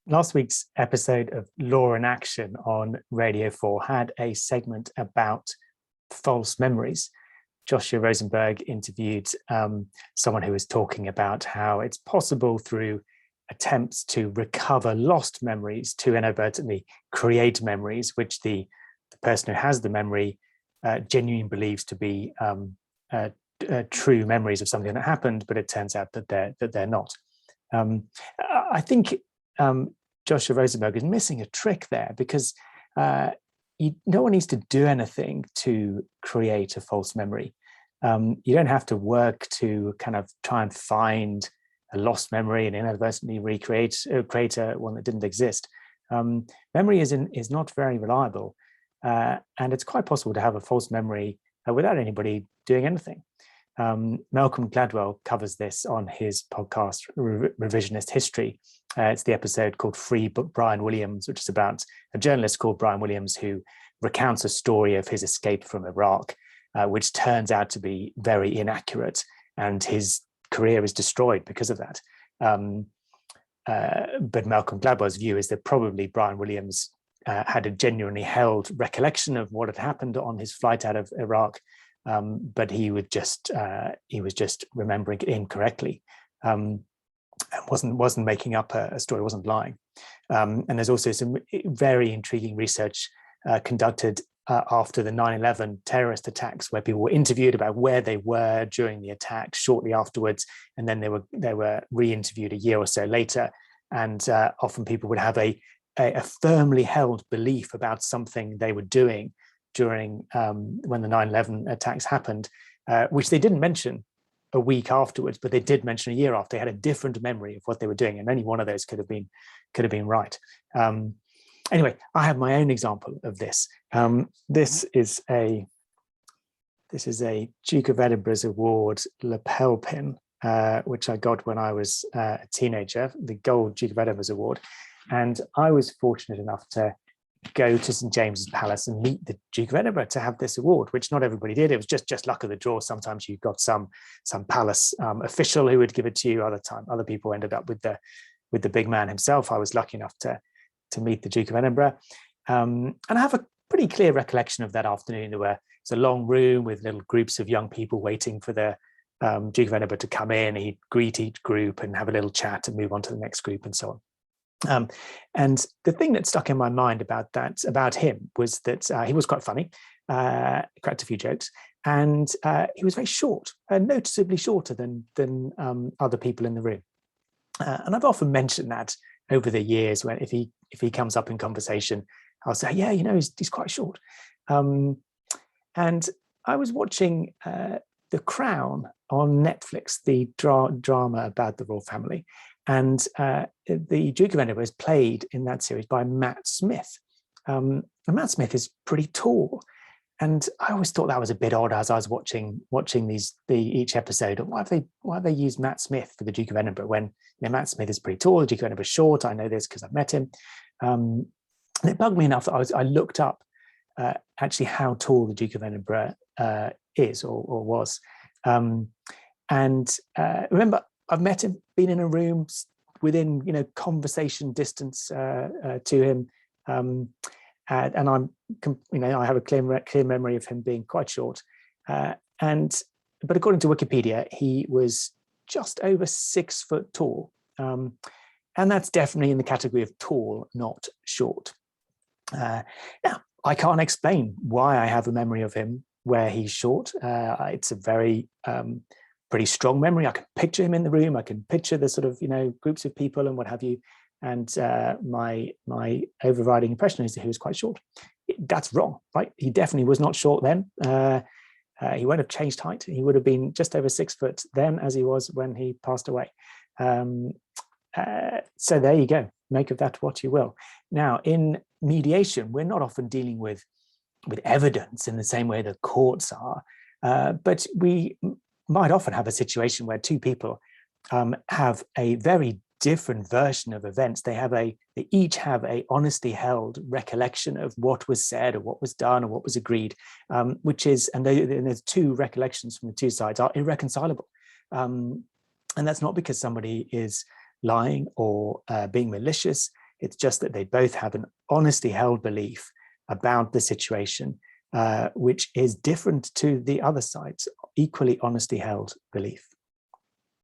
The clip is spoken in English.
Last week's episode of Law in Action on Radio 4 had a segment about false memories. Joshua Rosenberg interviewed someone who was talking about how it's possible through attempts to recover lost memories to inadvertently create memories, which the person who has the memory genuinely believes to be true memories of something that happened, but it turns out that they're not. I think Joshua Rosenberg is missing a trick there, because no one needs to do anything to create a false memory. You don't have to work to kind of try and find a lost memory and inadvertently create one that didn't exist. Memory is not very reliable, and it's quite possible to have a false memory without anybody doing anything. Malcolm Gladwell covers this on his podcast, Revisionist History. It's the episode called Free Brian Williams, which is about a journalist called Brian Williams who recounts a story of his escape from Iraq, which turns out to be very inaccurate, and his career is destroyed because of that. But Malcolm Gladwell's view is that probably Brian Williams had a genuinely held recollection of what had happened on his flight out of Iraq, but he was just remembering it incorrectly, and wasn't making up a story, wasn't lying. And there's also some very intriguing research conducted after the 9/11 terrorist attacks, where people were interviewed about where they were during the attack shortly afterwards, and then they were re-interviewed a year or so later. And often people would have a firmly held belief about something they were doing during when the 9/11 attacks happened, which they didn't mention a week afterwards, but they did mention a year after. They had a different memory of what they were doing, and any one of those could have been right. Anyway, I have my own example of this. This is a Duke of Edinburgh's Award lapel pin, which I got when I was a teenager, the Gold Duke of Edinburgh's Award, and I was fortunate enough to go to St James's Palace and meet the Duke of Edinburgh to have this award, which not everybody did. It was just luck of the draw. Sometimes you got some palace official who would give it to you. Other people ended up with the big man himself. I was lucky enough to meet the Duke of Edinburgh, and I have a pretty clear recollection of that afternoon. It's a long room with little groups of young people waiting for the Duke of Edinburgh to come in. He'd greet each group and have a little chat and move on to the next group and so on. And the thing that stuck in my mind about him was that he was quite funny, cracked a few jokes, and he was very short, noticeably shorter than other people in the room. And I've often mentioned that over the years, when if he comes up in conversation, I'll say, yeah, he's quite short. And I was watching The Crown on Netflix, the drama about the royal family. And the Duke of Edinburgh is played in that series by Matt Smith. And Matt Smith is pretty tall. And I always thought that was a bit odd as I was watching each episode. Why have they used Matt Smith for the Duke of Edinburgh when Matt Smith is pretty tall, the Duke of Edinburgh is short? I know this because I've met him. And it bugged me enough that I looked up actually how tall the Duke of Edinburgh is or was. Remember, I've met him, been in a room within conversation distance to him, and I'm I have a clear memory of him being quite short, but according to Wikipedia, he was just over 6 foot tall, and that's definitely in the category of tall, not short. Now, I can't explain why I have a memory of him where he's short. It's a very pretty strong memory. I can picture him in the room. I can picture the sort of groups of people and what have you. And my overriding impression is that he was quite short. That's wrong, right? He definitely was not short then. He won't have changed height. He would have been just over 6 foot then, as he was when he passed away. So there you go. Make of that what you will. Now, in mediation, we're not often dealing with evidence in the same way that courts are, but we might often have a situation where two people have a very different version of events. They each have a honestly held recollection of what was said or what was done or what was agreed, and there's two recollections from the two sides are irreconcilable. And that's not because somebody is lying or being malicious. It's just that they both have an honestly held belief about the situation, which is different to the other side's equally honestly held belief.